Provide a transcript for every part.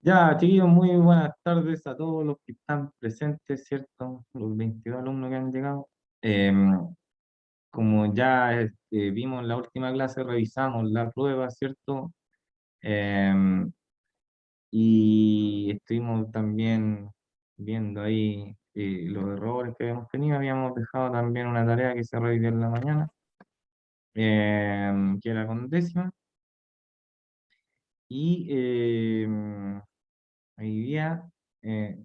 Ya, chiquillos, muy buenas tardes a todos los que están presentes, ¿cierto? Los 22 alumnos que han llegado. Como ya vimos en la última clase, revisamos la prueba, ¿cierto? Em, y estuvimos también viendo ahí los errores que habíamos tenido. Habíamos dejado también una tarea que se revivió en la mañana, que era con décima. Y hoy día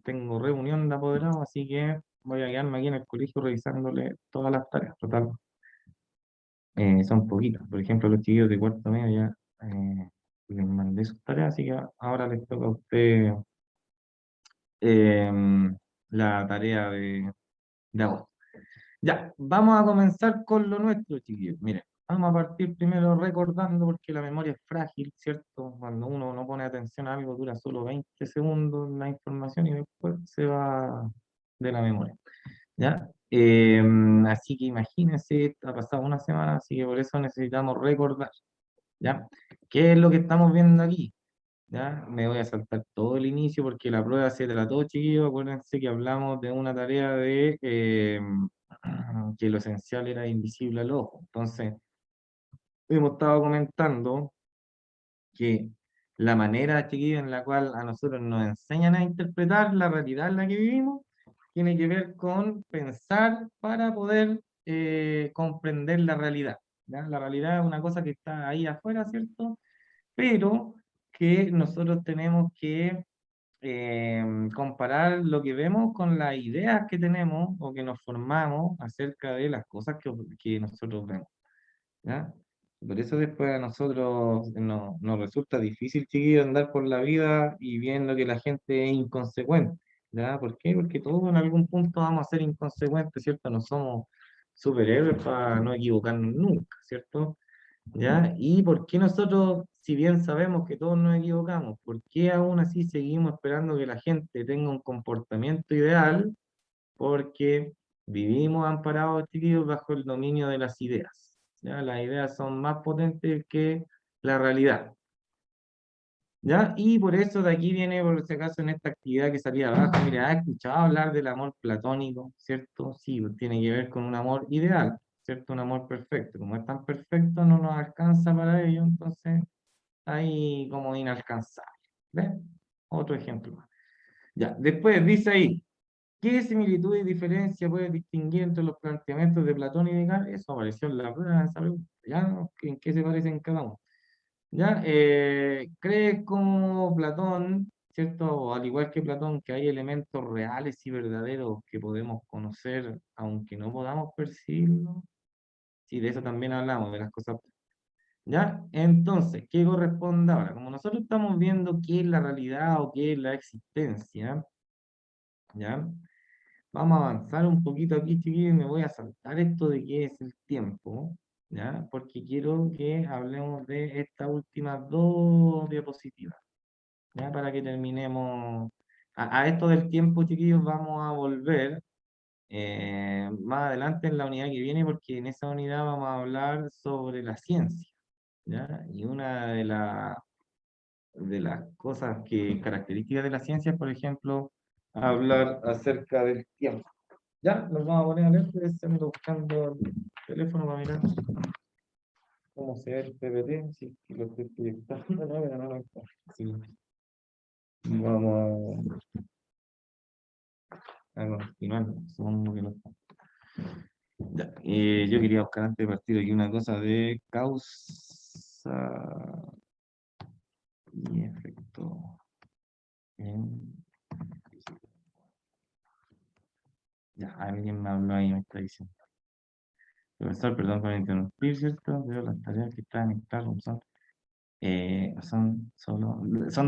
tengo reunión de apoderados, así que voy a quedarme aquí en el colegio revisándole todas las tareas. Total, son poquitas. Por ejemplo, los chiquillos de cuarto medio ya les mandé sus tareas, así que ahora les toca a usted la tarea de agosto. Ya, vamos a comenzar con lo nuestro, chiquillos. Miren, vamos a partir primero recordando, porque la memoria es frágil, ¿cierto? Cuando uno no pone atención a algo, dura solo 20 segundos la información y después se va de la memoria, ¿ya? Así que imagínense, ha pasado una semana, así que por eso necesitamos recordar, ¿ya? ¿Qué es lo que estamos viendo aquí? ¿Ya? Me voy a saltar todo el inicio porque la prueba se trató, chiquillos. Acuérdense que hablamos de una tarea de que lo esencial era invisible al ojo. Entonces, hemos estado comentando que la manera, chiquillos, en la cual a nosotros nos enseñan a interpretar la realidad en la que vivimos, tiene que ver con pensar para poder comprender la realidad. ¿Ya? La realidad es una cosa que está ahí afuera, ¿cierto? Pero que nosotros tenemos que comparar lo que vemos con las ideas que tenemos o que nos formamos acerca de las cosas que nosotros vemos, ¿ya? Por eso después a nosotros nos resulta difícil, chiquillos, andar por la vida y viendo que la gente es inconsecuente, ¿ya? ¿Por qué? Porque todos en algún punto vamos a ser inconsecuentes, ¿cierto? No somos superhéroes para no equivocarnos nunca, ¿cierto? ¿Ya? ¿Y por qué nosotros, si bien sabemos que todos nos equivocamos, por qué aún así seguimos esperando que la gente tenga un comportamiento ideal? Porque vivimos amparados, chiquillos, bajo el dominio de las ideas. ¿Ya? Las ideas son más potentes que la realidad. ¿Ya? Y por eso de aquí viene, por si acaso, en esta actividad que salía abajo, mira, ¿has escuchado hablar del amor platónico? ¿Cierto? Sí, pues, tiene que ver con un amor ideal, ¿cierto? Un amor perfecto. Como es tan perfecto, no nos alcanza para ello, entonces ahí como inalcanzable. ¿Ves? Otro ejemplo más. Ya, después dice ahí, ¿qué similitud y diferencia puedes distinguir entre los planteamientos de Platón y Descartes? Eso apareció en la prueba, esa pregunta. ¿Ya? ¿En qué se parecen cada uno? ¿Ya? ¿Crees como Platón, ¿cierto? O al igual que Platón, que hay elementos reales y verdaderos que podemos conocer aunque no podamos percibirlos? Sí, de eso también hablamos, de las cosas. ¿Ya? Entonces, ¿qué corresponde ahora? Como nosotros estamos viendo qué es la realidad o qué es la existencia, ¿ya? Vamos a avanzar un poquito aquí, chiquillos, y me voy a saltar esto de qué es el tiempo, ¿ya? Porque quiero que hablemos de estas últimas dos diapositivas, ¿ya? Para que terminemos. A esto del tiempo, chiquillos, vamos a volver más adelante en la unidad que viene, porque en esa unidad vamos a hablar sobre la ciencia, ¿ya? Y una de las cosas características de la ciencia es, por ejemplo, hablar acerca del tiempo. Ya, nos vamos a poner a leer, estoy buscando el teléfono para mirar cómo se ve el PPT, si lo estoy proyectando, no, pero no lo encuentro. Sí, vamos a continuar, supongo que no está. Ya, yo quería buscar antes de partir aquí una cosa de causa y efecto. en- Ya, alguien me habló ahí, me está diciendo. Profesor, perdón por interrumpir, ¿cierto? Veo las tareas que están en Classroom son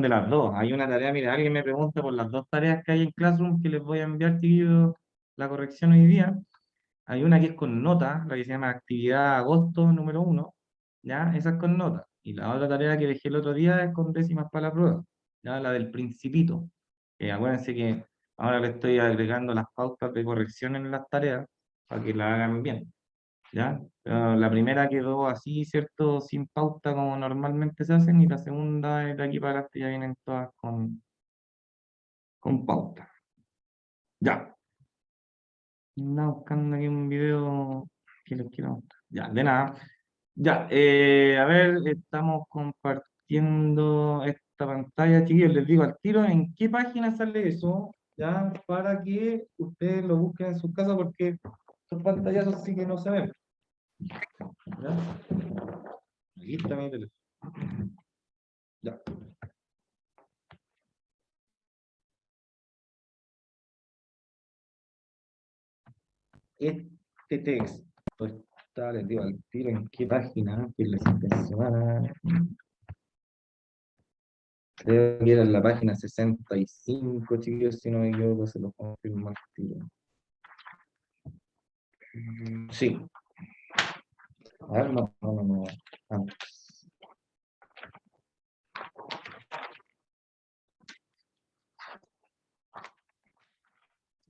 de las dos. Hay una tarea, mira, alguien me pregunta por las dos tareas que hay en Classroom que les voy a enviar, chiquillos, la corrección hoy día. Hay una que es con nota, la que se llama actividad agosto número 1, ¿ya? Esa es con nota. Y la otra tarea que dejé el otro día es con décimas para la prueba, ¿ya? La del principito. Acuérdense que ahora le estoy agregando las pautas de corrección en las tareas para que la hagan bien. ¿Ya? La primera quedó así, ¿cierto? Sin pauta como normalmente se hacen, y la segunda de aquí para adelante ya vienen todas con con pauta. Ya. Andaba buscando aquí un video que les quiero mostrar. Ya, de nada. Ya, a ver, estamos compartiendo esta pantalla, chiquillos. Les digo al tiro en qué página sale eso, ya, para que ustedes lo busquen en su casa, porque estos pantallazos sí que no se ven. ¿Ya? Aquí está mi teléfono. Ya. Este texto está, les digo al tiro en qué página, que les semana. Creo que era en la página 65, chiquillos, si no me equivoco, se lo confirmo al tiro. Sí. A ver, no. Antes.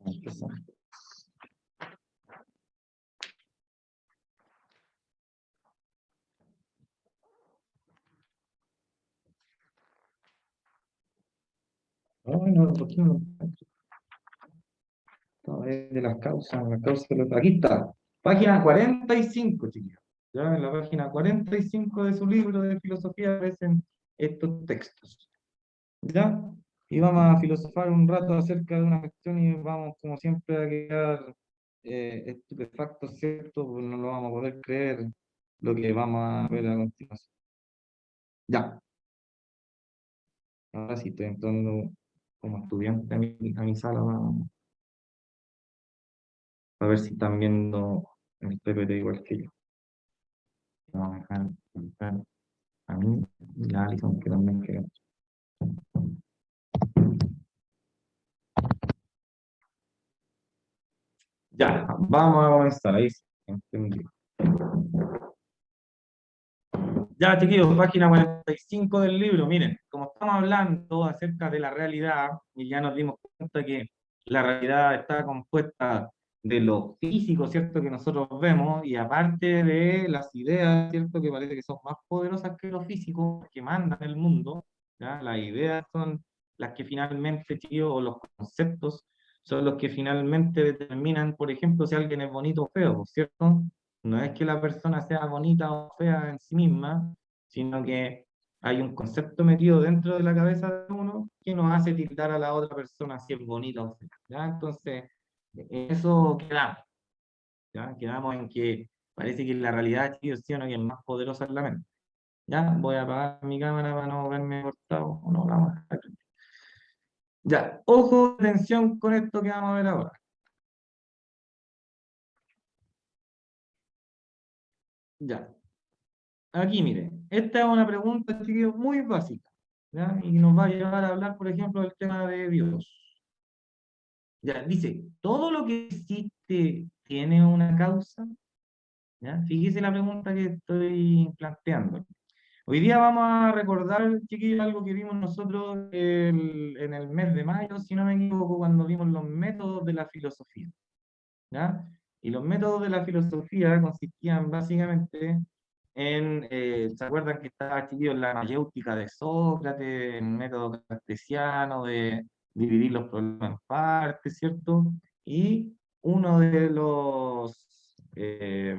Antes. Ay, no, ¿por qué no lo encuentro? No, es de las causas aquí está. Página 45, chiquillos. Ya en la página 45 de su libro de filosofía aparecen estos textos. ¿Ya? Y vamos a filosofar un rato acerca de una cuestión y vamos, como siempre, a quedar estupefactos, ¿cierto? Pues no lo vamos a poder creer lo que vamos a ver a continuación. Ya, ahora sí estoy entrando como estudiante a mi sala para ver si están viendo el PPT igual que yo. Vamos a dejar entrar a mí y a Alison, que también queremos. Ya, vamos a comenzar, ahí sí, entendí. Ya, chiquillos, página 45 del libro. Miren, como estamos hablando acerca de la realidad, y ya nos dimos cuenta que la realidad está compuesta de lo físico, ¿cierto? Que nosotros vemos, y aparte de las ideas, ¿cierto? Que parece que son más poderosas que lo físico, que mandan el mundo, ¿ya? Las ideas son las que finalmente, chiquillos, o los conceptos son los que finalmente determinan, por ejemplo, si alguien es bonito o feo, ¿cierto? No es que la persona sea bonita o fea en sí misma, sino que hay un concepto metido dentro de la cabeza de uno que nos hace tildar a la otra persona si es bonita o fea. ¿Ya? Entonces, eso quedamos. ¿Ya? Quedamos en que parece que la realidad, sí o no, que es más poderosa en la mente. Ya, voy a apagar mi cámara para no verme cortado. O no, vamos a dejar. Ya, ojo, atención con esto que vamos a ver ahora. Ya, aquí miren, esta es una pregunta, chiquillos, muy básica, ¿ya? Y nos va a llevar a hablar, por ejemplo, del tema de Dios. Ya, dice, ¿todo lo que existe tiene una causa? ¿Ya? Fíjese la pregunta que estoy planteando. Hoy día vamos a recordar, chiquillos, algo que vimos nosotros en el mes de mayo, si no me equivoco, cuando vimos los métodos de la filosofía. ¿Ya? Y los métodos de la filosofía consistían básicamente en, ¿se acuerdan que estaba chiquillos la mayéutica de Sócrates, el método cartesiano de dividir los problemas en partes, ¿cierto? Y uno de los eh,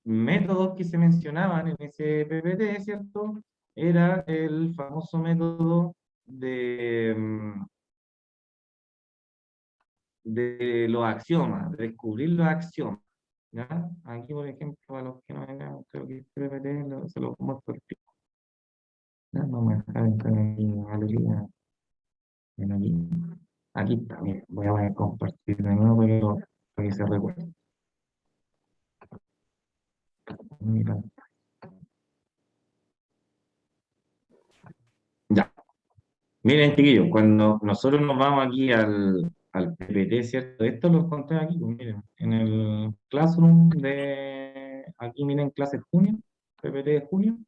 métodos que se mencionaban en ese PPT, ¿cierto? Era el famoso método de los axiomas, de descubrir los axiomas. ¿Ya? Aquí, por ejemplo, a los que no vengan, creo que este PPT se lo muestro el pico. ¿Ya? Vamos a dejar entrar aquí en la galería. Ven aquí. Aquí está, bien. Voy a compartir de nuevo para que se recuerde. Mira. Ya. Miren, chiquillos, cuando nosotros nos vamos aquí al PPT, ¿cierto? Esto lo encontré aquí, pues, miren, en el Classroom aquí miren, clase junio, PPT de junio.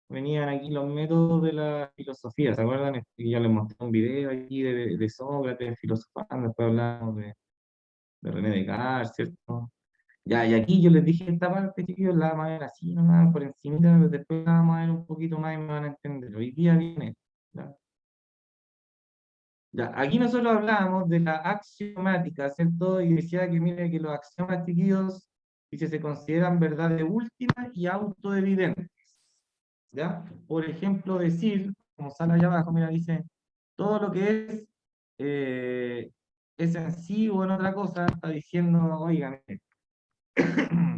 Venían aquí los métodos de la filosofía, ¿se acuerdan? Y yo les mostré un video aquí de Sócrates filosofando, después hablamos de René Descartes, ¿cierto? Ya, y aquí yo les dije esta parte, chiquillos, la vamos a ver así nomás, por encima, pero después la vamos a ver un poquito más y me van a entender. Hoy día viene, ¿ya? Ya, aquí nosotros hablábamos de la axiomática, ¿cierto? Y decía que, mire, que los axiomas chiquillos, dice, se consideran verdades últimas y autoevidentes, ¿ya? Por ejemplo, decir, como sale allá abajo, mira, dice, todo lo que eh, es en sí o en otra cosa, está diciendo, oigan,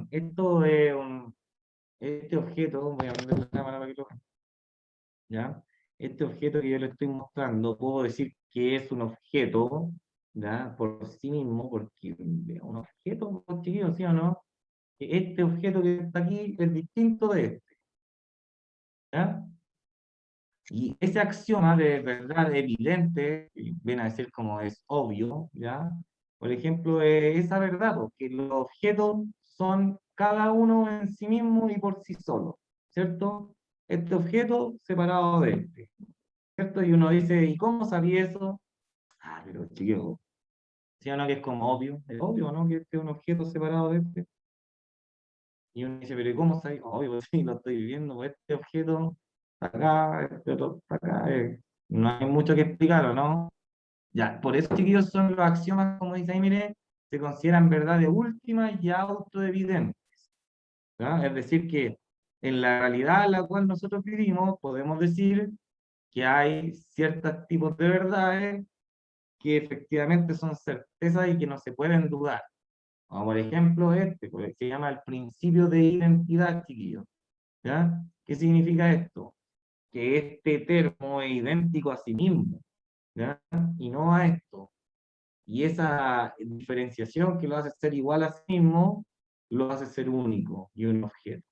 esto es este objeto, voy a poner la cámara para que lo vean, ¿ya? Este objeto que yo le estoy mostrando, puedo decir que es un objeto, ¿ya? Por sí mismo, porque es un objeto, chiquillo, ¿sí o no? Que este objeto que está aquí es distinto de este, ¿ya? Y ese axioma de verdad evidente, que viene a decir como es obvio, ¿ya? Por ejemplo, esa verdad, porque los objetos son cada uno en sí mismo y por sí solo, ¿cierto? Este objeto separado de este, ¿cierto? Y uno dice, ¿y cómo sabía eso? Ah, pero chiquillo, ¿sí o no que es obvio, ¿no? Que este es un objeto separado de este. Y uno dice, pero ¿y cómo sabía? Obvio, pues sí, lo estoy viviendo, pues este objeto está acá, este otro está acá. No hay mucho que explicarlo, ¿no? Ya, por eso, chiquillos, son los axiomas, como dice ahí, mire, se consideran verdades últimas y autoevidentes, ¿ya? Es decir, que en la realidad en la cual nosotros vivimos, podemos decir que hay ciertos tipos de verdades que efectivamente son certezas y que no se pueden dudar. Como por ejemplo este, pues, se llama el principio de identidad, chiquillos. ¿Ya? ¿Qué significa esto? Que este termo es idéntico a sí mismo, ¿ya? Y no a esto. Y esa diferenciación que lo hace ser igual a sí mismo, lo hace ser único y un objeto.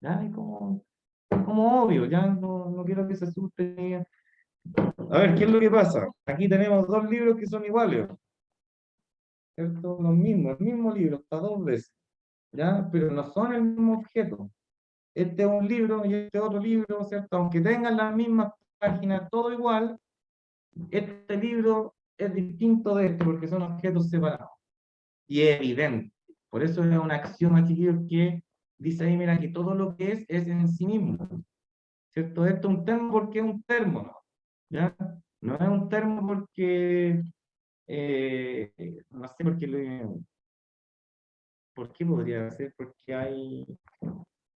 ¿Ya? Y como obvio, ya no quiero que se asusten. A ver, ¿qué es lo que pasa? Aquí tenemos dos libros que son iguales, ¿cierto? Los mismos, el mismo libro, está dos veces, ¿ya? Pero no son el mismo objeto. Este es un libro y este otro libro, ¿cierto? Aunque tengan las mismas páginas, todo igual, este libro es distinto de este porque son objetos separados. Y es evidente. Por eso es un axioma, chiquillos, que dice ahí, mira, que todo lo que es en sí mismo, ¿cierto? Esto es un termo porque es un termo, ¿no? ¿Ya? No es un termo porque, no sé por qué podría ser, porque hay,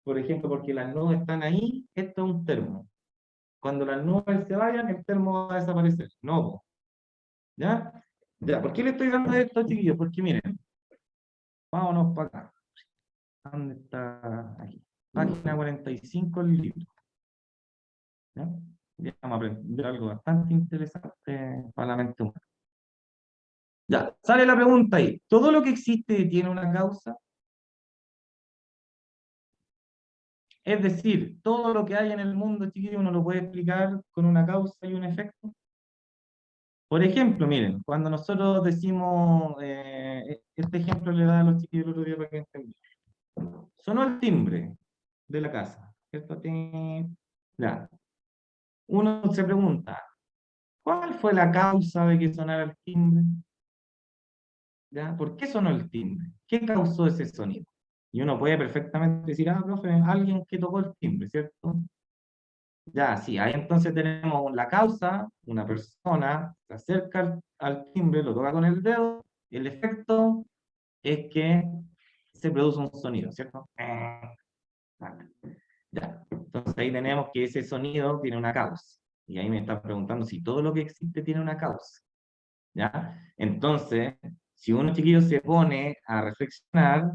por ejemplo, porque las nubes están ahí, esto es un termo. Cuando las nubes se vayan, el termo va a desaparecer. No, po. ¿Ya? Ya, ¿por qué le estoy dando esto, chiquillos? Porque miren, vámonos para acá. ¿Dónde está? Aquí. Página 45 del libro. ¿Ya? Ya vamos a aprender algo bastante interesante para la mente humana. Ya, sale la pregunta ahí. ¿Todo lo que existe tiene una causa? Es decir, todo lo que hay en el mundo, chiquillos, uno lo puede explicar con una causa y un efecto. Por ejemplo, miren, cuando nosotros decimos, este ejemplo le da a los chiquillos el otro día para que entendan. Sonó el timbre de la casa, ¿cierto? Ya. Uno se pregunta, ¿cuál fue la causa de que sonara el timbre? ¿Ya? ¿Por qué sonó el timbre? ¿Qué causó ese sonido? Y uno puede perfectamente decir, ah, profe, alguien que tocó el timbre, ¿cierto? Ya, sí, ahí entonces tenemos la causa, una persona se acerca al timbre, lo toca con el dedo, y el efecto es que se produce un sonido, ¿cierto? Ya. Entonces ahí tenemos que ese sonido tiene una causa. Y ahí me está preguntando si todo lo que existe tiene una causa. ¿Ya? Entonces, si uno chiquillo se pone a reflexionar,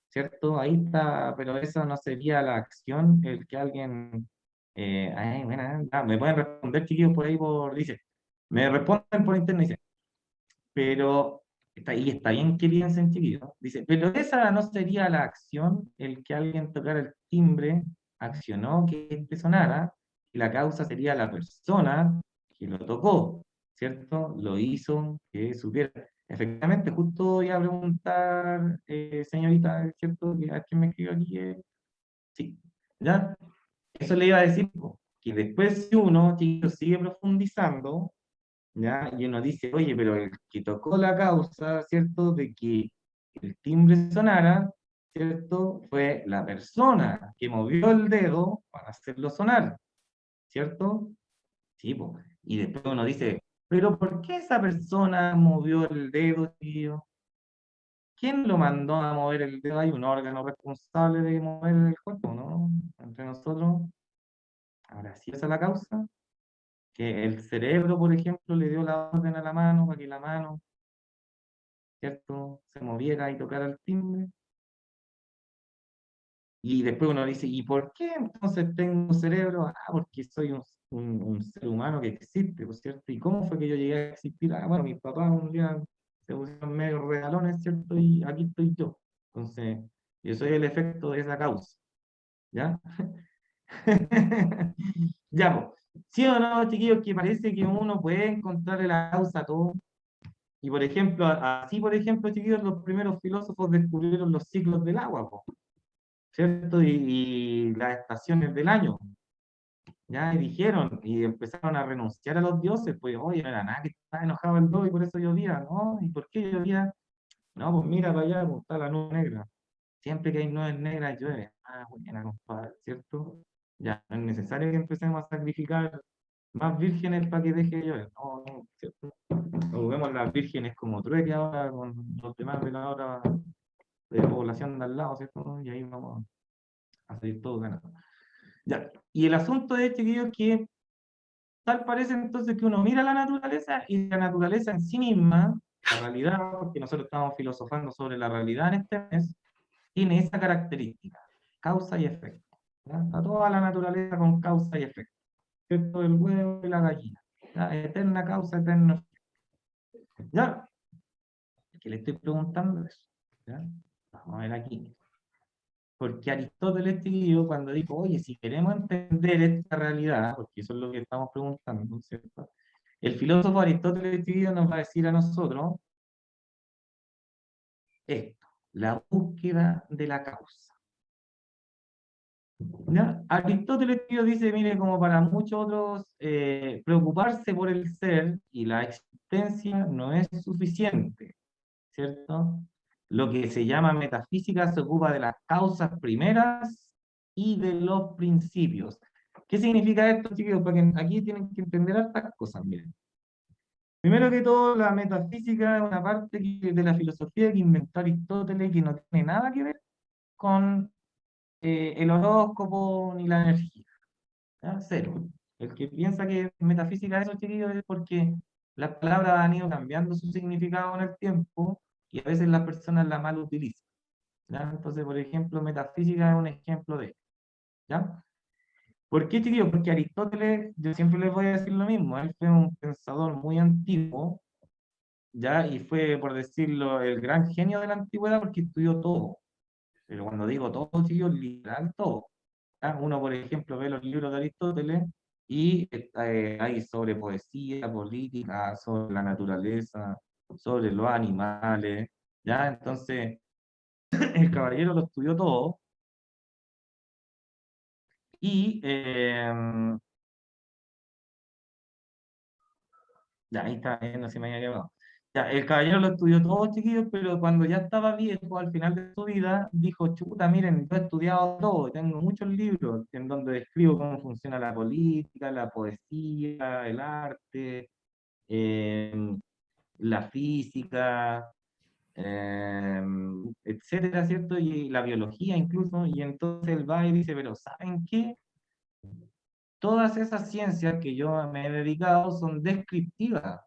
¿cierto? Ahí está, pero eso no sería la acción, el que alguien... ay, bueno, me pueden responder chiquillos por ahí, dice, me responden por internet, dice, pero está ahí, está bien que piensen chiquillos. Dice, pero esa no sería la acción, el que alguien tocara el timbre, accionó que este sonara, y la causa sería la persona que lo tocó, ¿cierto? Lo hizo que supiera. Efectivamente, justo iba a preguntar, señorita, ¿cierto? Que a quién me escribió aquí. Sí, ¿ya? Eso le iba a decir, po, que después si uno, chiquillos, sigue profundizando, ¿ya? Y uno dice, oye, pero el que tocó la causa, ¿cierto? De que el timbre sonara, ¿cierto? Fue la persona que movió el dedo para hacerlo sonar, ¿cierto? Sí, po. Y después uno dice, Pero ¿por qué esa persona movió el dedo, tío? ¿Quién lo mandó a mover el dedo? Hay un órgano responsable de mover el cuerpo, ¿no? Entre nosotros. Ahora, si esa es la causa, que el cerebro, por ejemplo, le dio la orden a la mano para que la mano, ¿cierto?, se moviera y tocara el timbre. Y después uno dice, ¿y por qué entonces tengo cerebro? Ah, porque soy un ser humano que existe, ¿por cierto? ¿Y cómo fue que yo llegué a existir? Ah, bueno, mis papás un día se pusieron medio regalones, ¿cierto? Y aquí estoy yo. Entonces, yo soy el efecto de esa causa, ¿ya? Ya, pues. ¿Sí o no, chiquillos, que parece que uno puede encontrarle la causa a todo? Y por ejemplo, así por ejemplo, chiquillos, los primeros filósofos descubrieron los ciclos del agua, po, ¿cierto? Y las estaciones del año, ¿ya? Y dijeron, y empezaron a renunciar a los dioses, pues, oye, no era nada que estaba enojado el do y por eso llovía, ¿no? ¿Y por qué llovía? No, pues mira para allá, pues, está la nube negra. Siempre que hay nubes negras llueve. Ah, buena, compadre, ¿cierto? Ya, no es necesario que empecemos a sacrificar más vírgenes para que deje de llover. No, no, ¿cierto? O vemos las vírgenes como trueque ahora con los demás de la hora de la población de al lado, ¿cierto? Y ahí vamos a seguir todos ganando. Ya, y el asunto es, chiquillos, que tal parece entonces que uno mira la naturaleza y la naturaleza en sí misma, la realidad, porque nosotros estamos filosofando sobre la realidad en este mes, tiene esa característica, causa y efecto. ¿Ya? Está toda la naturaleza con causa y efecto, ¿cierto? El huevo y la gallina. ¿Ya? Eterna causa, eterno efecto. ¿Ya? Que le estoy preguntando eso. ¿Ya? Vamos a ver aquí. Porque Aristóteles, tío, cuando dijo, oye, si queremos entender esta realidad, porque eso es lo que estamos preguntando, ¿cierto? El filósofo Aristóteles, tío, nos va a decir a nosotros esto, la búsqueda de la causa. ¿Ya? Aristóteles, tío, dice, mire, como para muchos otros, preocuparse por el ser y la existencia no es suficiente, ¿cierto? Lo que se llama metafísica se ocupa de las causas primeras y de los principios. ¿Qué significa esto, chicos? Porque aquí tienen que entender estas cosas, miren. Primero que todo, la metafísica es una parte de la filosofía que inventó Aristóteles que no tiene nada que ver con el horóscopo ni la energía. ¿Ya? Cero. El que piensa que metafísica es eso, chiquillos, es porque las palabras han ido cambiando su significado en el tiempo y a veces las personas la mal utilizan. ¿Ya? Entonces, por ejemplo, metafísica es un ejemplo de, ¿ya? ¿Por qué, chiquillos? Porque Aristóteles, yo siempre les voy a decir lo mismo, él fue un pensador muy antiguo, ¿ya? Y fue, por decirlo, el gran genio de la antigüedad porque estudió todo. Pero cuando digo todo, chiquillos, literal todo. ¿Ya? Uno, por ejemplo, ve los libros de Aristóteles y hay sobre poesía, política, sobre la naturaleza, sobre los animales, ¿ya? Entonces, el caballero lo estudió todo y, ya ahí está viendo si me había quedado. Ya, el caballero lo estudió todo, chiquillos, pero cuando ya estaba viejo, al final de su vida, dijo, chuta, miren, yo he estudiado todo, tengo muchos libros en donde describo cómo funciona la política, la poesía, el arte, eh, la física, eh, etcétera, ¿cierto? Y la biología incluso, y entonces él va y dice, pero ¿saben qué? Todas esas ciencias que yo me he dedicado son descriptivas,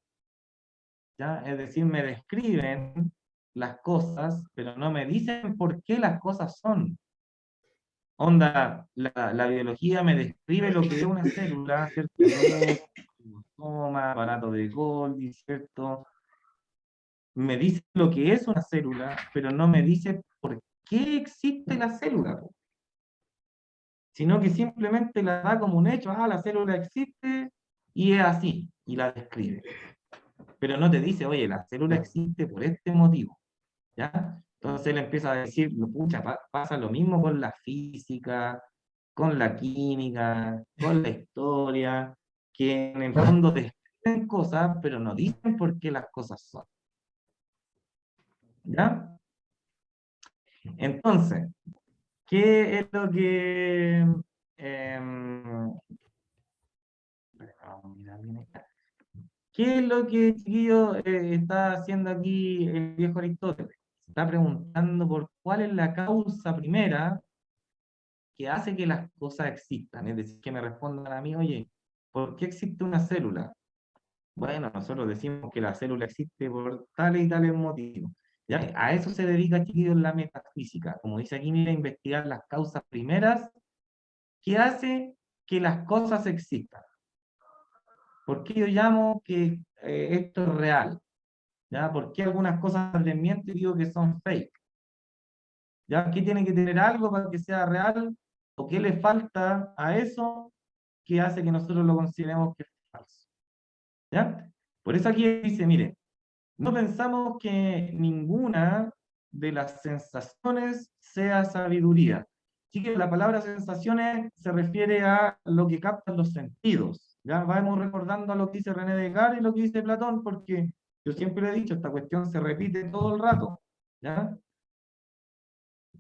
¿ya? Es decir, me describen las cosas, pero no me dicen por qué las cosas son. Onda, la biología me describe lo que es una célula, ¿cierto? Núcleo, cromosoma, aparato de Golgi, ¿cierto? Me dice lo que es una célula, pero no me dice por qué existe la célula, po, sino que simplemente la da como un hecho, ah, la célula existe y es así, y la describe. Pero no te dice, oye, la célula existe por este motivo, ¿ya? Entonces él empieza a decir, pucha, pasa lo mismo con la física, con la química, con la historia, que en el fondo describen cosas, pero no dicen por qué las cosas son, ¿ya? Entonces, ¿qué es lo que... vamos a mirar bien acá. ¿Qué es lo que, chiquillo, está haciendo aquí el viejo Aristóteles? Se está preguntando por cuál es la causa primera que hace que las cosas existan. Es decir, que me respondan a mí, oye, ¿por qué existe una célula? Bueno, nosotros decimos que la célula existe por tales y tales motivos. ¿Ya? A eso se dedica, chiquillos, la metafísica. Como dice aquí, mira, investigar las causas primeras que hace que las cosas existan. ¿Por qué yo llamo que esto es real? ¿Ya? ¿Por qué algunas cosas les miento y digo que son fake? ¿Ya? ¿Qué tiene que tener algo para que sea real? ¿O qué le falta a eso que hace que nosotros lo consideremos que es falso? ¿Ya? Por eso aquí dice, mire, no pensamos que ninguna de las sensaciones sea sabiduría. Así que la palabra sensaciones se refiere a lo que captan los sentidos. Ya vamos recordando a lo que dice René Descartes y lo que dice Platón, porque yo siempre he dicho, esta cuestión se repite todo el rato. ¿Ya?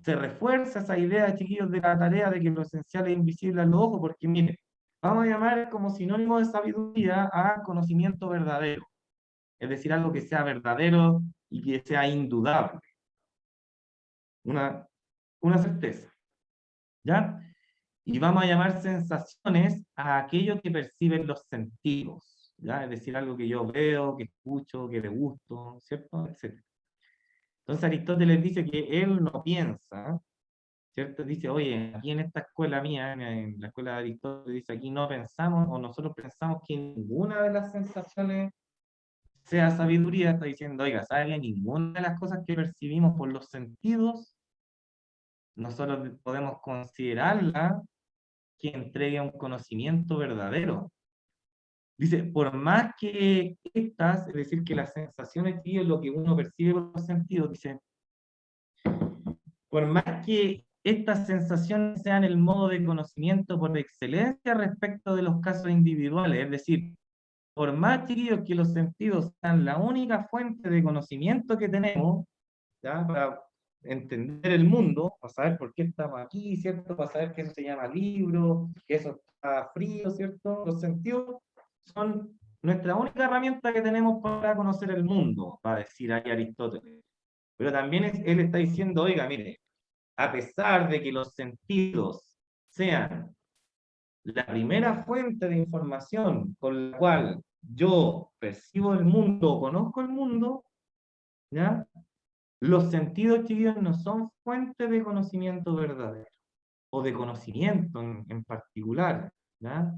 Se refuerza esa idea, chiquillos, de la tarea de que lo esencial es invisible a los ojos, porque mire, vamos a llamar como sinónimo de sabiduría a conocimiento verdadero, es decir, algo que sea verdadero y que sea indudable, una, una certeza, ¿ya? Y vamos a llamar sensaciones a aquello que perciben los sentidos, ¿ya? Es decir, algo que yo veo, que escucho, que degusto, ¿cierto? Etcétera. Entonces Aristóteles dice que él no piensa, ¿cierto? Dice, oye, aquí en esta escuela mía, en la escuela de Aristóteles, dice, aquí no pensamos, o nosotros pensamos que ninguna de las sensaciones sea sabiduría, está diciendo, oiga, ¿sabe que ninguna de las cosas que percibimos por los sentidos, nosotros podemos considerarla que entregue un conocimiento verdadero? Dice, por más que estas, es decir, que las sensaciones y lo que uno percibe por los sentidos, dice, por más que estas sensaciones sean el modo de conocimiento por excelencia respecto de los casos individuales, es decir, por más, chiquillos, que los sentidos sean la única fuente de conocimiento que tenemos, ¿ya? Para entender el mundo, para saber por qué estamos aquí, ¿cierto? Para saber que eso se llama libro, que eso está frío, ¿cierto? Los sentidos son nuestra única herramienta que tenemos para conocer el mundo, va a decir ahí Aristóteles. Pero también él está diciendo, oiga, mire, a pesar de que los sentidos sean la primera fuente de información con la cual yo percibo el mundo o conozco el mundo, ¿ya? Los sentidos, chiquillos, no son fuente de conocimiento verdadero o de conocimiento en particular, ¿ya?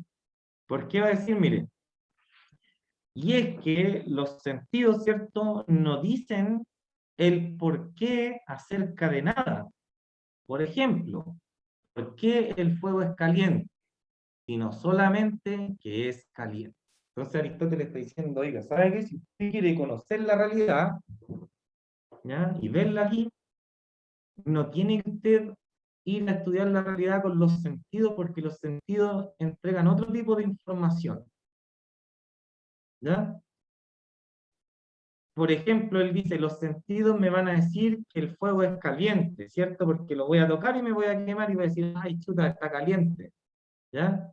¿Por qué va a decir? Mire, y es que los sentidos, ¿cierto?, no dicen el por qué acerca de nada. Por ejemplo, ¿por qué el fuego es caliente? Sino solamente que es caliente. Entonces Aristóteles está diciendo, oiga, ¿sabe qué? Si usted quiere conocer la realidad, ¿ya? Y verla aquí, no tiene que usted ir a estudiar la realidad con los sentidos, porque los sentidos entregan otro tipo de información, ¿ya? Por ejemplo, él dice, los sentidos me van a decir que el fuego es caliente, ¿cierto? Porque lo voy a tocar y me voy a quemar y voy a decir, ay, chuta, está caliente, ¿ya?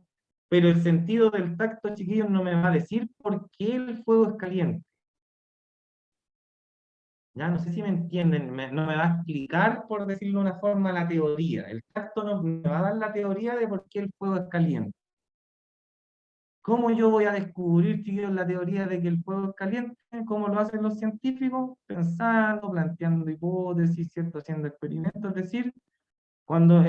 Pero el sentido del tacto, chiquillos, no me va a decir por qué el fuego es caliente. Ya no sé si me entienden, no me va a explicar, por decirlo de una forma, la teoría. El tacto no me va a dar la teoría de por qué el fuego es caliente. ¿Cómo yo voy a descubrir, chiquillos, la teoría de que el fuego es caliente? ¿Cómo lo hacen los científicos? Pensando, planteando hipótesis, ¿cierto? Haciendo experimentos. Es decir, cuando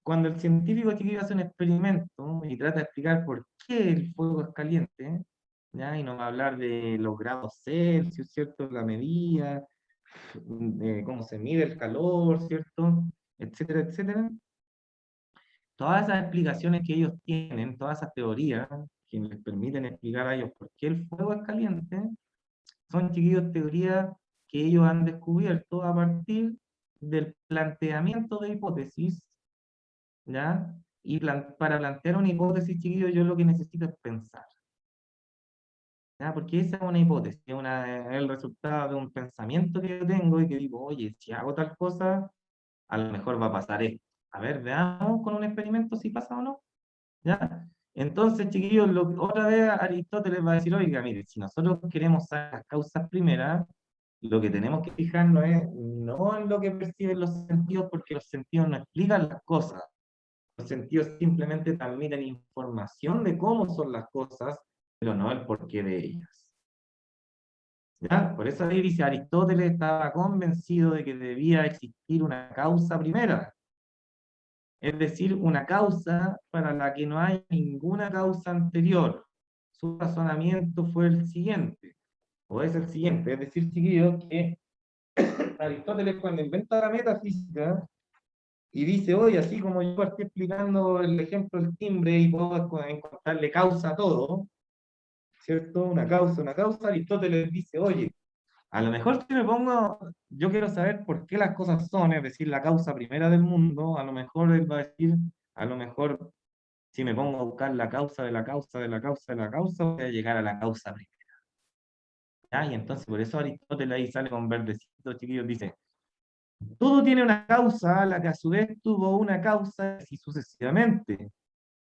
cuando el científico, chiquillo, hace un experimento y trata de explicar por qué el fuego es caliente, ¿ya? Y no va a hablar de los grados Celsius, ¿cierto? La medida, cómo se mide el calor, ¿cierto? Etcétera, etcétera. Todas esas explicaciones que ellos tienen, todas esas teorías que les permiten explicar a ellos por qué el fuego es caliente, son, chiquillos, teorías que ellos han descubierto a partir del planteamiento de hipótesis, ¿ya? Y para plantear una hipótesis, chiquillos, yo lo que necesito es pensar, ¿ya? Porque esa es una hipótesis, es el resultado de un pensamiento que yo tengo y que digo, oye, si hago tal cosa, a lo mejor va a pasar esto. A ver, veamos con un experimento si pasa o no, ¿ya? Entonces, chiquillos, otra vez Aristóteles va a decir, oiga, mire, si nosotros queremos saber las causas primeras, lo que tenemos que fijarnos es no en lo que perciben los sentidos, porque los sentidos no explican las cosas. Los sentidos simplemente transmiten información de cómo son las cosas, pero no el porqué de ellas. ¿Ya? Por eso ahí dice, Aristóteles estaba convencido de que debía existir una causa primera, es decir, una causa para la que no hay ninguna causa anterior. Su razonamiento fue el siguiente, o es el siguiente, es decir, chiquillos, que Aristóteles cuando inventa la metafísica y dice, oye, así como yo partí explicando el ejemplo del timbre y puedo encontrarle causa a todo, ¿cierto? Una causa, Aristóteles dice, oye, a lo mejor si me pongo, yo quiero saber por qué las cosas son, es decir, la causa primera del mundo, a lo mejor él va a decir, a lo mejor si me pongo a buscar la causa de la causa de la causa de la causa, voy a llegar a la causa primera. ¿Ya? Y entonces por eso Aristóteles ahí sale con verdecito, chiquillos, dice, todo tiene una causa, la que a su vez tuvo una causa, y sucesivamente.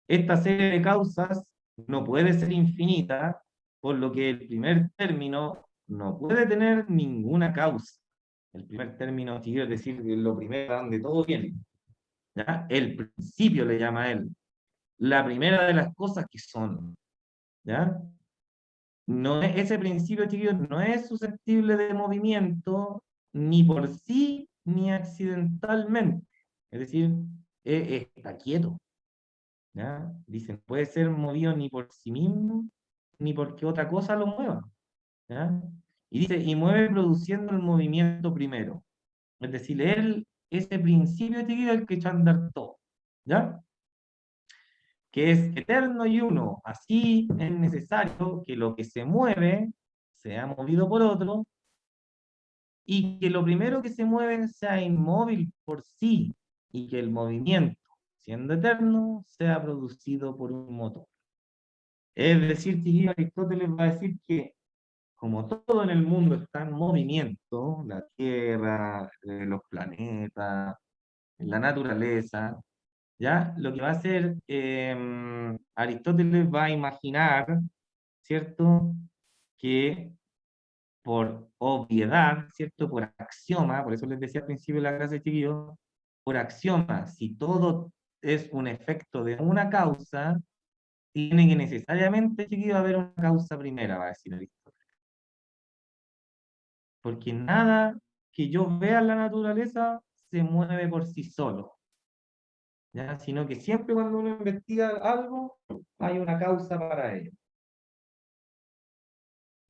Esta serie de causas no puede ser infinita, por lo que el primer término no puede tener ninguna causa. El primer término quiere decir lo primero donde todo viene. ¿Ya? El principio le llama a él. La primera de las cosas que son. ¿Ya? No es, ese principio, chiquillos, no es susceptible de movimiento ni por sí ni accidentalmente. Es decir, está quieto. ¿Ya? Dicen, puede ser movido ni por sí mismo, ni porque otra cosa lo mueva. ¿Ya? Y dice, y mueve produciendo el movimiento primero. Es decir, él, ese principio chiquillo, es el que echa a andar todo. ¿Ya? Que es eterno y uno. Así es necesario que lo que se mueve sea movido por otro y que lo primero que se mueve sea inmóvil por sí y que el movimiento, siendo eterno, sea producido por un motor. Es decir, chiquillo, Aristóteles va a decir que como todo en el mundo está en movimiento, la Tierra, los planetas, la naturaleza, ¿ya? Lo que va a hacer Aristóteles va a imaginar, ¿cierto? Que por obviedad, ¿cierto? Por axioma, por eso les decía al principio de la clase, chiquillos, por axioma, si todo es un efecto de una causa, tiene que necesariamente, chiquillos, haber una causa primera, va a decir Aristóteles. Porque nada que yo vea en la naturaleza se mueve por sí solo, ¿ya? Sino que siempre cuando uno investiga algo, hay una causa para ello.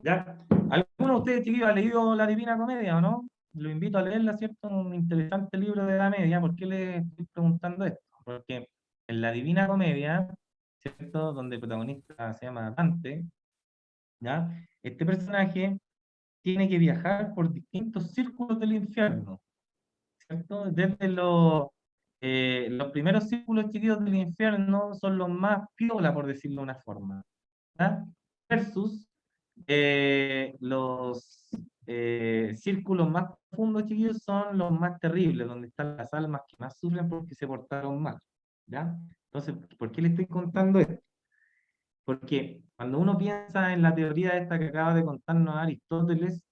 ¿Ya? ¿Alguno de ustedes, chiquillos, ha leído La Divina Comedia o no? Lo invito a leerla, ¿cierto? Un interesante libro de la media. ¿Por qué le estoy preguntando esto? Porque en La Divina Comedia, ¿cierto? Donde el protagonista se llama Dante, ¿ya? Este personaje tiene que viajar por distintos círculos del infierno, ¿cierto? Desde los primeros círculos chiquitos del infierno son los más piola, por decirlo de una forma, ¿ya? Versus los círculos más profundos, chiquillos, son los más terribles, donde están las almas que más sufren porque se portaron mal, ¿ya? Entonces, ¿por qué le estoy contando esto? Porque cuando uno piensa en la teoría esta que acaba de contarnos Aristóteles,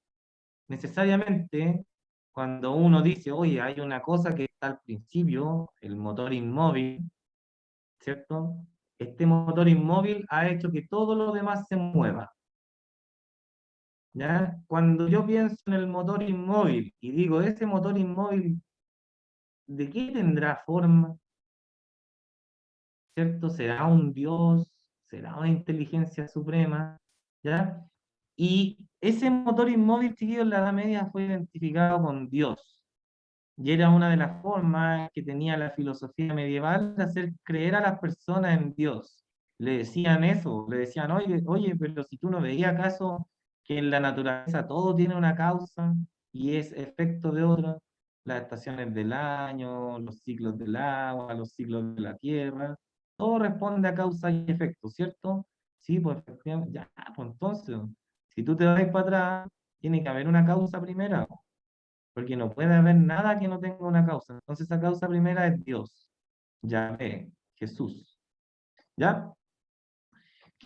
necesariamente cuando uno dice, oye, hay una cosa que está al principio, el motor inmóvil, ¿cierto? Este motor inmóvil ha hecho que todo lo demás se mueva. ¿Ya? Cuando yo pienso en el motor inmóvil y digo, ese motor inmóvil, ¿de qué tendrá forma? ¿Cierto? ¿Será un Dios? ¿Será una inteligencia suprema? ¿Ya? Y ese motor inmóvil, chiquillos, en la Edad Media fue identificado con Dios. Y era una de las formas que tenía la filosofía medieval de hacer creer a las personas en Dios. Le decían eso, le decían, oye, oye, pero si tú no veías acaso que en la naturaleza todo tiene una causa y es efecto de otra, las estaciones del año, los ciclos del agua, los ciclos de la tierra, todo responde a causa y efecto, ¿cierto? Sí, pues efectivamente, ya, pues entonces, si tú te vas para atrás, tiene que haber una causa primera, porque no puede haber nada que no tenga una causa. Entonces esa causa primera es Dios, Yahvé, Jesús. ¿Ya?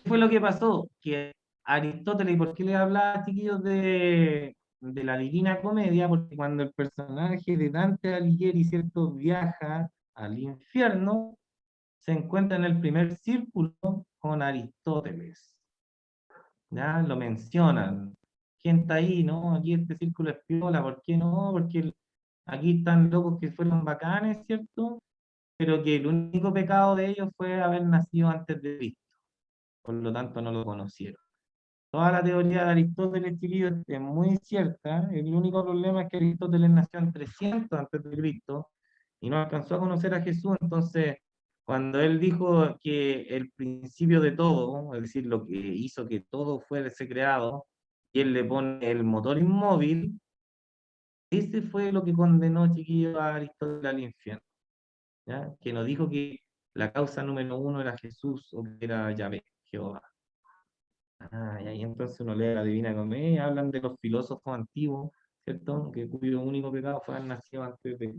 fue lo que pasó? Que Aristóteles, ¿por qué le hablaba, chiquillos, de la Divina Comedia? Porque cuando el personaje de Dante Alighieri, ¿cierto?, viaja al infierno, se encuentra en el primer círculo con Aristóteles. ¿Ya? Lo mencionan. ¿Quién está ahí? ¿No? Aquí este círculo es piola, ¿por qué no? Porque aquí están locos que fueron bacanes, ¿cierto? Pero que el único pecado de ellos fue haber nacido antes de Cristo. Por lo tanto, no lo conocieron. Toda la teoría de Aristóteles, chiquillos, es muy cierta. El único problema es que Aristóteles nació en 300 antes de Cristo y no alcanzó a conocer a Jesús. Entonces, cuando él dijo que el principio de todo, es decir, lo que hizo que todo fuese creado, y él le pone el motor inmóvil, ese fue lo que condenó, chiquillos, a Aristóteles al infierno. ¿Ya? Que no dijo que la causa número uno era Jesús o que era Yahvé, Jehová. Ah, y ahí entonces uno lee la Divina Comedia, hablan de los filósofos antiguos, ¿cierto? Que cuyo único pecado fue haber nacido antes de...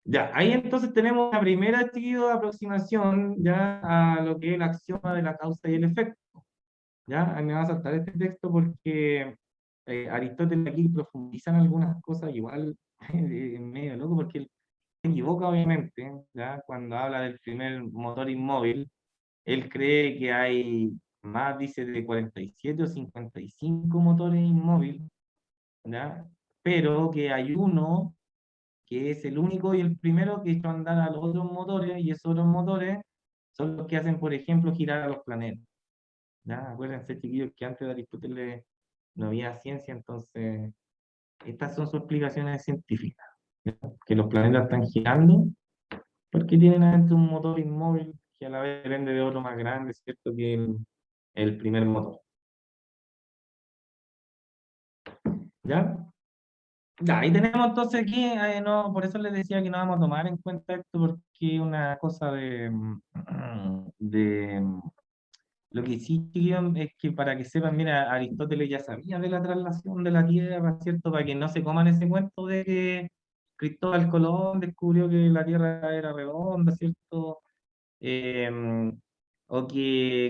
Ya, ahí entonces tenemos la primera, chiquillo, aproximación ya a lo que es el axioma de la causa y el efecto. Ya, a mí me va a saltar este texto porque Aristóteles aquí profundiza en algunas cosas, igual es medio loco porque él se equivoca obviamente, ya, cuando habla del primer motor inmóvil. Él cree que hay más, dice, de 47 o 55 motores inmóviles, ¿ya? Pero que hay uno que es el único y el primero que echó a andar a los otros motores, y esos otros motores son los que hacen, por ejemplo, girar a los planetas. ¿Ya? Acuérdense, chiquillos, que antes de Aristóteles no había ciencia, entonces estas son sus explicaciones científicas. ¿Ya? Que los planetas están girando porque tienen adentro un motor inmóvil que a la vez depende de otro más grande, ¿cierto? Que el primer motor. ¿Ya? Ya, ahí tenemos entonces aquí, no, por eso les decía que no vamos a tomar en cuenta esto porque es una cosa de lo que sí, chiquillos, es que para que sepan, mira, Aristóteles ya sabía de la traslación de la Tierra, ¿cierto? Para que no se coman ese cuento de que Cristóbal Colón descubrió que la Tierra era redonda, ¿cierto? eh, o que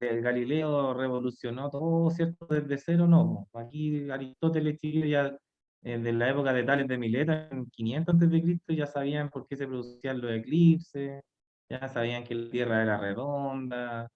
Galileo revolucionó todo, ¿cierto? Desde cero, no. Aquí Aristóteles, chiquillos, ya de la época de Tales de Mileto, en 500 antes de Cristo, ya sabían por qué se producían los eclipses, ya sabían que la Tierra era redonda,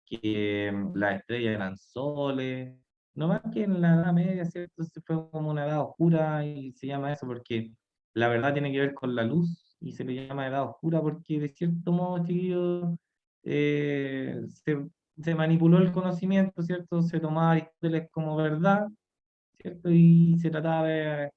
que las estrellas eran soles. No más que en la Edad Media, ¿cierto? Se fue como una edad oscura y se llama eso porque la verdad tiene que ver con la luz y se le llama edad oscura porque de cierto modo, chiquillos, se manipuló el conocimiento, ¿cierto? Se tomaba Aristóteles como verdad, ¿cierto? Y se trataba de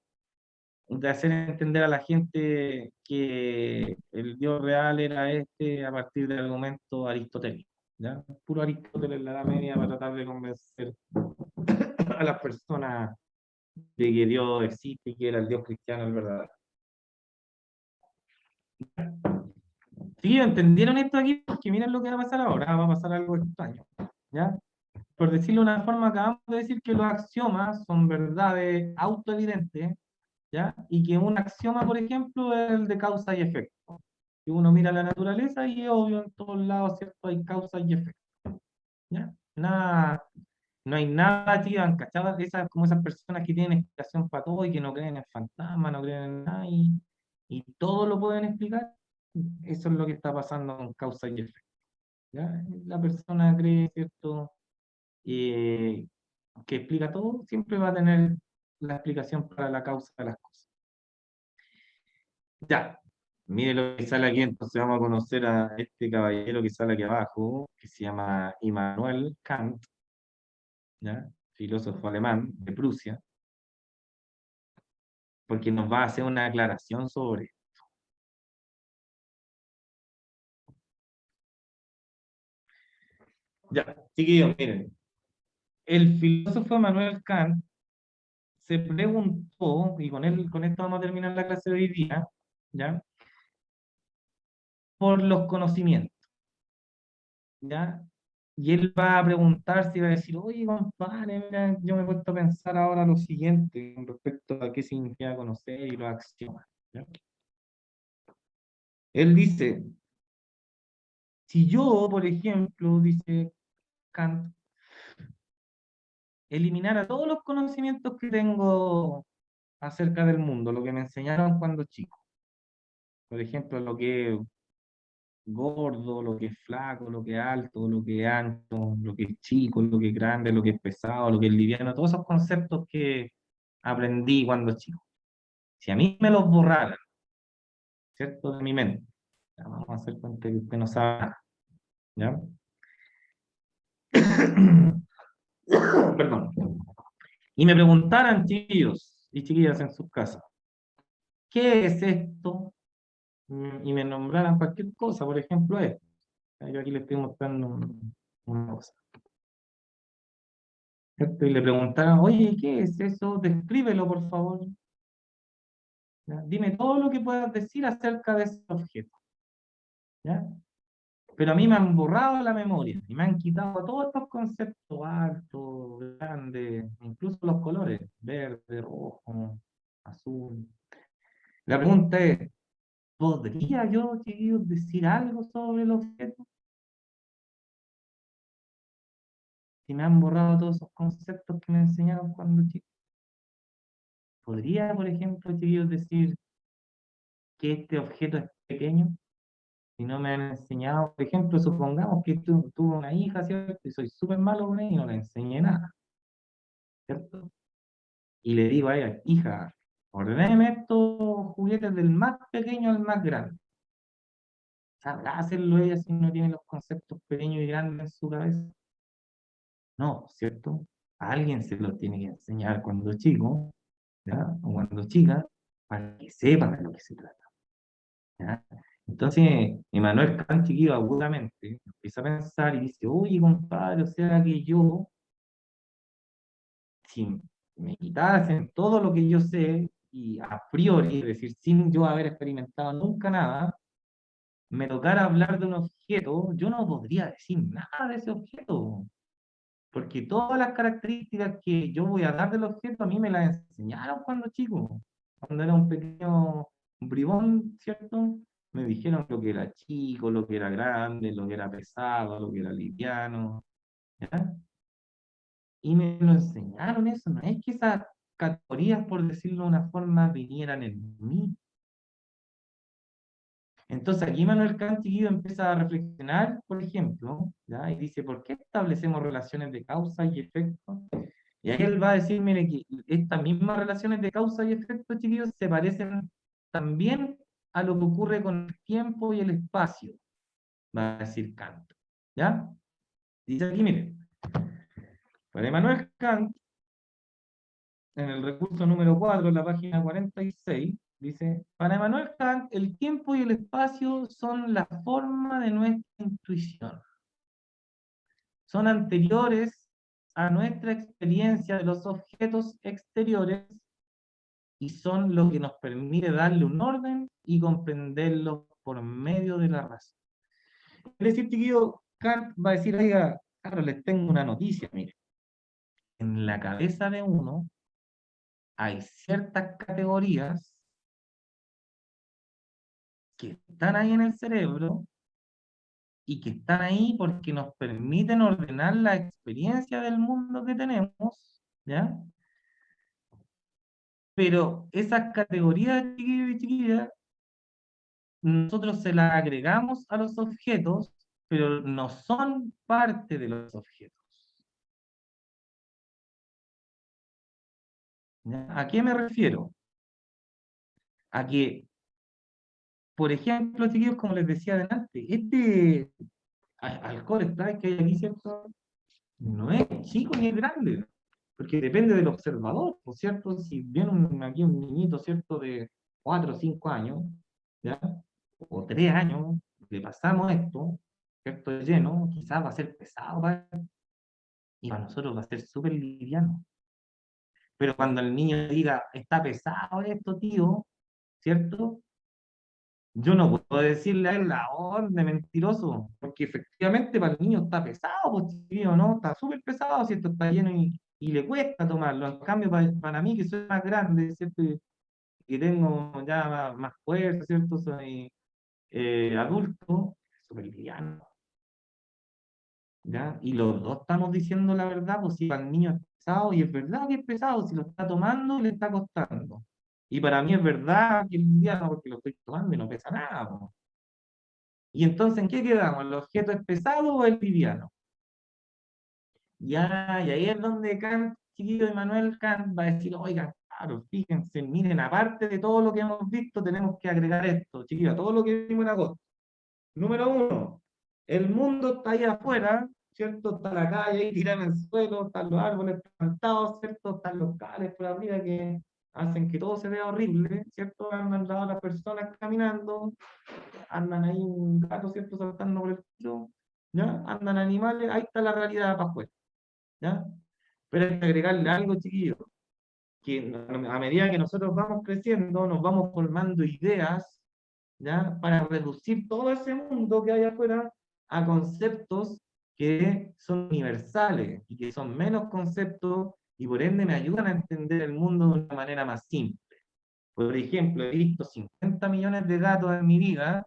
hacer entender a la gente que el Dios real era este a partir del argumento aristotélico. ¿Ya? Puro Aristóteles en la Edad Media para tratar de convencer a las personas de que Dios existe y que era el Dios cristiano el verdadero. Sí, ¿entendieron esto aquí? Porque miren lo que va a pasar ahora, va a pasar algo extraño. ¿Ya? Por decirlo de una forma, acabamos de decir que los axiomas son verdades autoevidentes, ¿ya? Y que un axioma, por ejemplo, es el de causa y efecto. Que uno mira la naturaleza y es obvio en todos lados, ¿cierto? Hay causa y efecto, ¿ya? Nada, no hay nada, tío, ¿cachai? Esas, como esas personas que tienen explicación para todo y que no creen en fantasmas, no creen en nada y todo lo pueden explicar. Eso es lo que está pasando con causa y efecto, ¿ya? La persona cree, ¿cierto? eh, que explica todo, siempre va a tener la explicación para la causa de las cosas. Ya, mire lo que sale aquí, entonces vamos a conocer a este caballero que sale aquí abajo, que se llama Immanuel Kant, ¿ya? Filósofo alemán de Prusia, porque nos va a hacer una aclaración sobre. Ya, chiquillos, miren, el filósofo Immanuel Kant se preguntó, y con esto vamos a terminar la clase de hoy día, ¿ya? Por los conocimientos. ¿Ya? Y él va a preguntarse y va a decir, oye, compadre, mira, yo me he puesto a pensar ahora lo siguiente con respecto a qué significa conocer y los axiomas. ¿Ya? Él dice, Si yo, por ejemplo, dice Kant, eliminara todos los conocimientos que tengo acerca del mundo, lo que me enseñaron cuando chico, por ejemplo, lo que es gordo, lo que es flaco, lo que es alto, lo que es ancho, lo que es chico, lo que es grande, lo que es pesado, lo que es liviano, todos esos conceptos que aprendí cuando chico. Si a mí me los borraran, ¿cierto? De mi mente, ya vamos a hacer cuenta que usted no sabe nada, ¿ya? Perdón. Y me preguntaran, chiquillos y chiquillas en sus casas, ¿qué es esto? Y me nombraran cualquier cosa, por ejemplo, esto. Yo aquí le estoy mostrando una cosa. ¿Cierto? Y le preguntaran, oye, ¿qué es eso? Descríbelo, por favor. ¿Ya? Dime todo lo que puedas decir acerca de ese objeto. ¿Ya? Pero a mí me han borrado la memoria y me han quitado todos estos conceptos altos, grandes, incluso los colores, verde, rojo, azul. La pregunta es, ¿podría yo, chiquillos, decir algo sobre el objeto? Si me han borrado todos esos conceptos que me enseñaron cuando chico. ¿Podría, por ejemplo, chiquillos, decir que este objeto es pequeño? Si no me han enseñado, por ejemplo, supongamos que tuve una hija, ¿cierto? Y soy súper malo con ella y no le enseñé nada, ¿cierto? Y le digo a ella, hija, ordéneme estos juguetes del más pequeño al más grande. ¿Sabrá hacerlo ella si no tiene los conceptos pequeños y grandes en su cabeza? No, ¿cierto? A alguien se los tiene que enseñar cuando chico, ¿ya? O cuando chica, para que sepan de lo que se trata, ¿ya? Entonces, Immanuel Kant, chiquillo, agudamente, empieza a pensar y dice, oye, compadre, o sea que yo, si me quitasen todo lo que yo sé, y a priori, es decir, sin yo haber experimentado nunca nada, me tocara hablar de un objeto, yo no podría decir nada de ese objeto, porque todas las características que yo voy a dar del objeto a mí me las enseñaron cuando chico, cuando era un pequeño bribón, ¿cierto? Me dijeron lo que era chico, lo que era grande, lo que era pesado, lo que era liviano, ¿ya? Y me lo enseñaron eso, no es que esas categorías, por decirlo de una forma, vinieran en mí. Entonces aquí Manuel Kant chiquillo, empieza a reflexionar, por ejemplo, ¿ya? Y dice, ¿por qué establecemos relaciones de causa y efecto? Y ahí él va a decir, mire, que estas mismas relaciones de causa y efecto, chiquillos, se parecen también a lo que ocurre con el tiempo y el espacio, va a decir Kant. ¿Ya? Dice aquí, mire, para Immanuel Kant, en el recurso número 4, en la página 46, dice, para Immanuel Kant, el tiempo y el espacio son la forma de nuestra intuición. Son anteriores a nuestra experiencia de los objetos exteriores y son lo que nos permite darle un orden y comprenderlos por medio de la razón. Es decir, chiquillo, Kant va a decir, oiga, Carlos, les tengo una noticia, mire. En la cabeza de uno hay ciertas categorías que están ahí en el cerebro y que están ahí porque nos permiten ordenar la experiencia del mundo que tenemos, ¿ya? Pero esas categorías, chiquillos y chiquillas, nosotros se las agregamos a los objetos, pero no son parte de los objetos. ¿Ya? ¿A qué me refiero? A que, por ejemplo, chiquillos, como les decía adelante, este alcohol está que hay aquí, ¿cierto? No es chico ni es grande, porque depende del observador, ¿no es cierto? Si viene aquí un niñito, ¿cierto? De 4 o 5 años, ¿ya? O 3 años, le pasamos esto, ¿cierto? Lleno, quizás va a ser pesado y para nosotros va a ser súper liviano. Pero cuando el niño diga, está pesado esto, tío, ¿cierto? Yo no puedo decirle a él la onda, mentiroso, porque efectivamente para el niño está pesado, pues tío, ¿no? Está súper pesado, si esto está lleno y le cuesta tomarlo. En cambio, para mí, que soy más grande, ¿cierto? Y que tengo ya más fuerza, ¿cierto? Soy adulto, súper liviano. ¿ya? Y los dos estamos diciendo la verdad, pues si para el niño es pesado, y es verdad que es pesado, si lo está tomando, le está costando. Y para mí es verdad que es liviano porque lo estoy tomando y no pesa nada, pues. Y entonces, ¿en qué quedamos? ¿El objeto es pesado o es liviano? Ya, y ahí es donde Kant, chiquillo Immanuel Kant, va a decir, oigan, claro, fíjense, miren, aparte de todo lo que hemos visto, tenemos que agregar esto, chiquillo, a todo lo que vimos en agosto. Número uno, el mundo está ahí afuera, ¿cierto? Está la calle ahí tirada en el suelo, están los árboles plantados, ¿cierto? Están los cables por arriba que hacen que todo se vea horrible, ¿cierto? Andan las personas caminando, andan ahí un gato, ¿cierto? Saltando por el piso, ¿ya? Andan animales, ahí está la realidad para afuera, ¿ya? Pero hay que agregarle algo, chiquillos, que a medida que nosotros vamos creciendo, nos vamos formando ideas, ¿ya? Para reducir todo ese mundo que hay afuera a conceptos que son universales y que son menos conceptos y por ende me ayudan a entender el mundo de una manera más simple. Por ejemplo, he visto 50 millones de gatos en mi vida,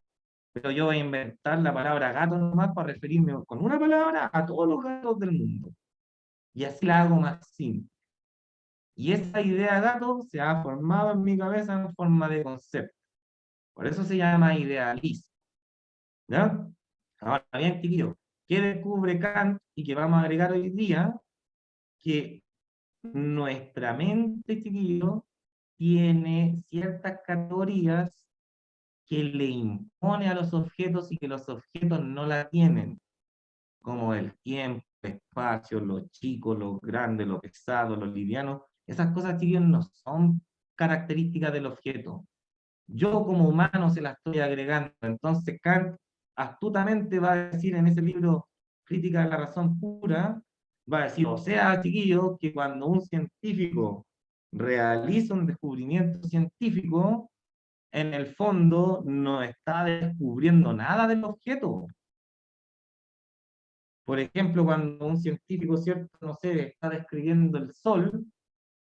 pero yo voy a inventar la palabra gato nomás para referirme con una palabra a todos los gatos del mundo. Y así la hago más simple. Y esa idea gato se ha formado en mi cabeza en forma de concepto. Por eso se llama idealismo. ¿Ya? Ahora bien, chiquillos, ¿qué descubre Kant y que vamos a agregar hoy día? Que nuestra mente, chiquillos, tiene ciertas categorías que le impone a los objetos y que los objetos no la tienen, como el tiempo, el espacio, lo chico, lo grande, lo pesado, lo liviano. Esas cosas, chiquillos, no son características del objeto. Yo como humano se la estoy agregando. Entonces Kant astutamente va a decir en ese libro Crítica de la Razón Pura, va a decir, o sea, chiquillos, que cuando un científico realiza un descubrimiento científico, en el fondo no está descubriendo nada del objeto. Por ejemplo, cuando un científico, ¿cierto? No sé, está describiendo el Sol,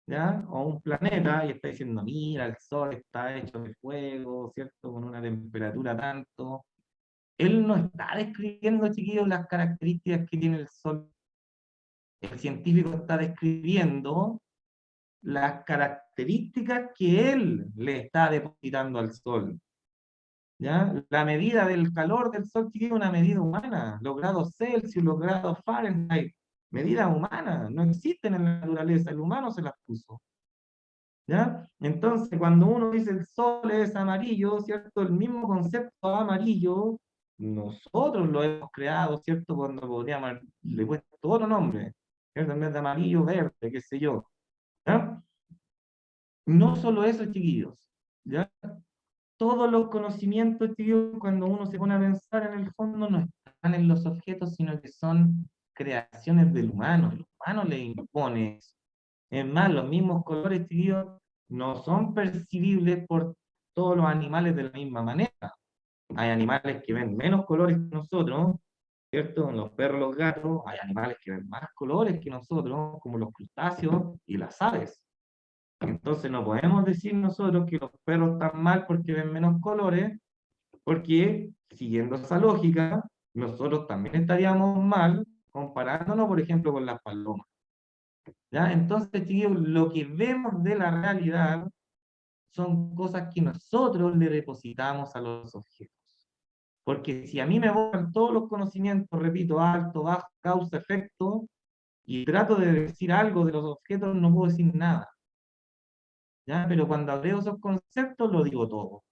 ¿ya? O un planeta y está diciendo, mira, el Sol está hecho de fuego, ¿cierto? Con una temperatura tanto. Él no está describiendo, chiquillos, las características que tiene el Sol. El científico está describiendo las características que él le está depositando al Sol. ¿Ya? La medida del calor del Sol, chiquillos, es una medida humana. Los grados Celsius, los grados Fahrenheit, medida humana. No existen en la naturaleza, el humano se las puso. ¿Ya? Entonces, cuando uno dice el sol es amarillo, ¿cierto? El mismo concepto amarillo, nosotros lo hemos creado, ¿cierto? Cuando podríamos haberle puesto otro nombre, ¿cierto? En vez de amarillo, verde, qué sé yo. ¿Ya? No solo eso, chiquillos, ¿ya? Todos los conocimientos, chiquillos, cuando uno se pone a pensar en el fondo, no están en los objetos, sino que son creaciones del humano. El humano le impone eso. Es más, los mismos colores, chiquillos, no son percibibles por todos los animales de la misma manera. Hay animales que ven menos colores que nosotros, ¿cierto? Los perros, los gatos, hay animales que ven más colores que nosotros, como los crustáceos y las aves. Entonces no podemos decir nosotros que los perros están mal porque ven menos colores, porque siguiendo esa lógica, nosotros también estaríamos mal comparándonos, por ejemplo, con las palomas. ¿Ya? Entonces, chiquillos, lo que vemos de la realidad son cosas que nosotros le depositamos a los objetos. Porque si a mí me borran todos los conocimientos, repito, alto, bajo, causa, efecto, y trato de decir algo de los objetos, no puedo decir nada. ¿Ya? Pero cuando agrego esos conceptos, lo digo todo.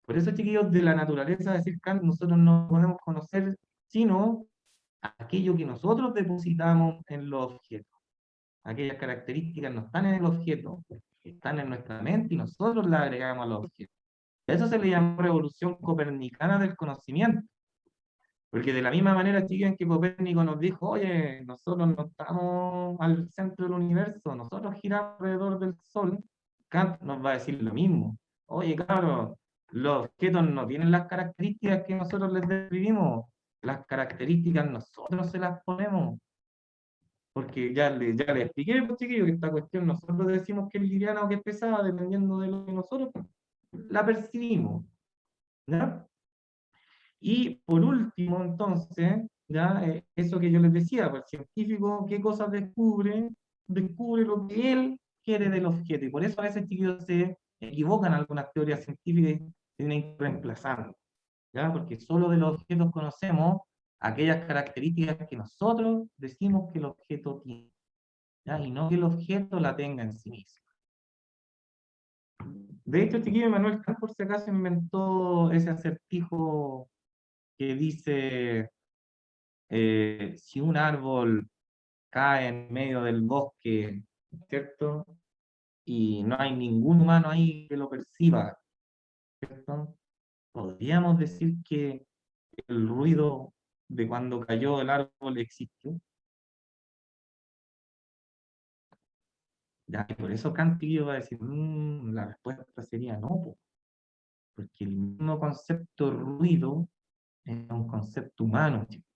Por eso, chiquillos, de la naturaleza, decir Kant, nosotros no podemos conocer sino aquello que nosotros depositamos en los objetos. Aquellas características no están en el objeto, están en nuestra mente y nosotros las agregamos a los objetos. A eso se le llamó revolución copernicana del conocimiento, porque de la misma manera, chicos, en que Copérnico nos dijo, oye, nosotros no estamos al centro del universo, nosotros giramos alrededor del Sol, Kant nos va a decir lo mismo. Oye, claro, los objetos no tienen las características que nosotros les describimos, las características nosotros se las ponemos. Porque ya le expliqué, pues, chiquillos, que esta cuestión nosotros decimos que es liviana o que es pesada, dependiendo de lo que nosotros la percibimos. ¿Ya? Y por último, entonces, ¿ya? Eso que yo les decía, pues el científico, ¿qué cosas descubre? Descubre lo que él quiere del objeto, y por eso a veces, chiquillos, se equivocan algunas teorías científicas y tienen que reemplazarlo, ¿ya? Porque solo de los objetos conocemos aquellas características que nosotros decimos que el objeto tiene, ¿ya? Y no que el objeto la tenga en sí mismo. De hecho, chiquillo, Manuel Kant, por si acaso, inventó ese acertijo que dice, si un árbol cae en medio del bosque, ¿cierto? Y no hay ningún humano ahí que lo perciba, ¿cierto? Podríamos decir que el ruido de cuando cayó el árbol existió. Ya, y por eso Cantillo va a decir, la respuesta sería no, po, porque el mismo concepto ruido es un concepto humano, chico,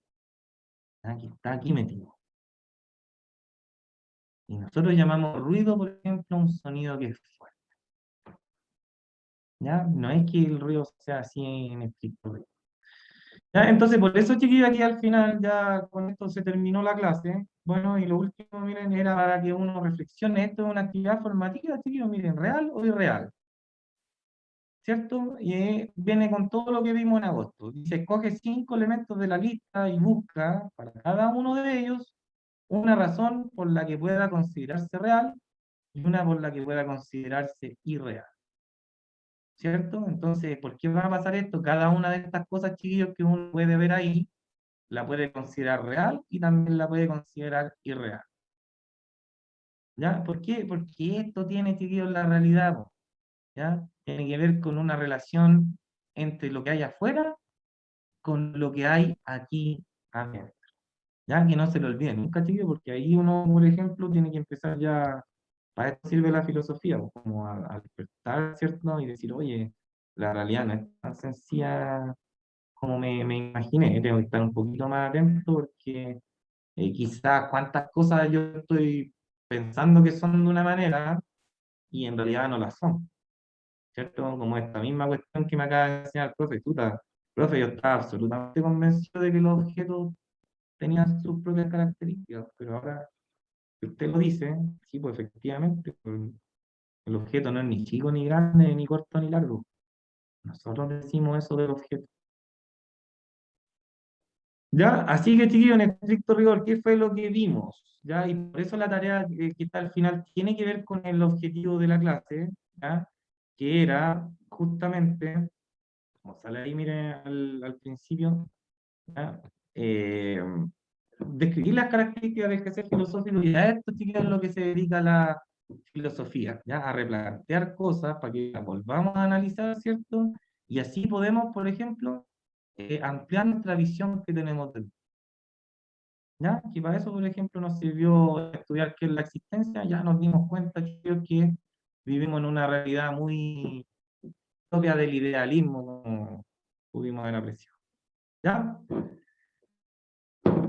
¿ya? Que está aquí metido. Y nosotros llamamos ruido, por ejemplo, un sonido que es fuerte, ¿ya? No es que el ruido sea así en estricto rigor. ¿Ya? Entonces, por eso, chiquillos, aquí al final ya con esto se terminó la clase. Bueno, y lo último, miren, era para que uno reflexione. Esto es una actividad formativa, chiquillos, miren, real o irreal, ¿cierto? Y viene con todo lo que vimos en agosto. Dice, escoge 5 elementos de la lista y busca para cada uno de ellos una razón por la que pueda considerarse real y una por la que pueda considerarse irreal, ¿cierto? Entonces, ¿por qué va a pasar esto? Cada una de estas cosas, chiquillos, que uno puede ver ahí, la puede considerar real y también la puede considerar irreal. ¿Ya? ¿Por qué? Porque esto tiene, chiquillos, la realidad, po, ¿ya? Tiene que ver con una relación entre lo que hay afuera con lo que hay aquí adentro. Ya que no se lo olviden nunca, chiquillos, porque ahí uno, por ejemplo, tiene que empezar ya, para esto sirve la filosofía, pues, como a despertar, ¿cierto? Y decir, oye, la realidad no es tan sencilla como me imaginé, tengo que estar un poquito más atento porque quizás cuántas cosas yo estoy pensando que son de una manera y en realidad no las son, ¿cierto? Como esta misma cuestión que me acaba de enseñar el profe, profe, yo estaba absolutamente convencido de que los objetos tenían sus propias características, pero ahora que usted lo dice, sí, pues efectivamente, pues, el objeto no es ni chico ni grande, ni corto ni largo. Nosotros decimos eso del objeto. Ya, así que chiquillos, en estricto rigor, ¿qué fue lo que vimos? ¿Ya? Y por eso la tarea que está al final tiene que ver con el objetivo de la clase, ¿ya? Que era justamente, como sale ahí, miren, al principio, ¿ya? Eh, describir las características del quehacer filosófico, y a esto, chiquillos, es lo que se dedica la filosofía, ¿ya? A replantear cosas para que las volvamos a analizar, ¿cierto? Y así podemos, por ejemplo, ampliar nuestra visión que tenemos del. ¿Ya? Que para eso, por ejemplo, nos sirvió estudiar qué es la existencia. Ya nos dimos cuenta, creo, que vivimos en una realidad muy propia del idealismo, como pudimos haber apreciado. ¿Ya?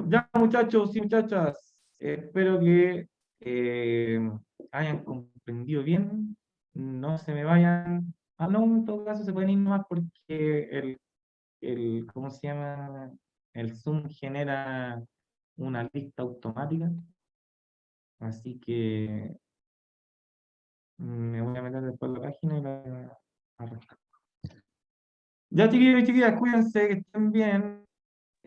Ya, muchachos y muchachas, espero que eh, hayan comprendido bien. No se me vayan. Ah, no, en todo caso se pueden ir más porque ¿cómo se llama? El Zoom genera una lista automática. Así que me voy a meter después en la página y la arreglo. Ya, chiquillos y chiquillas, cuídense, que estén bien.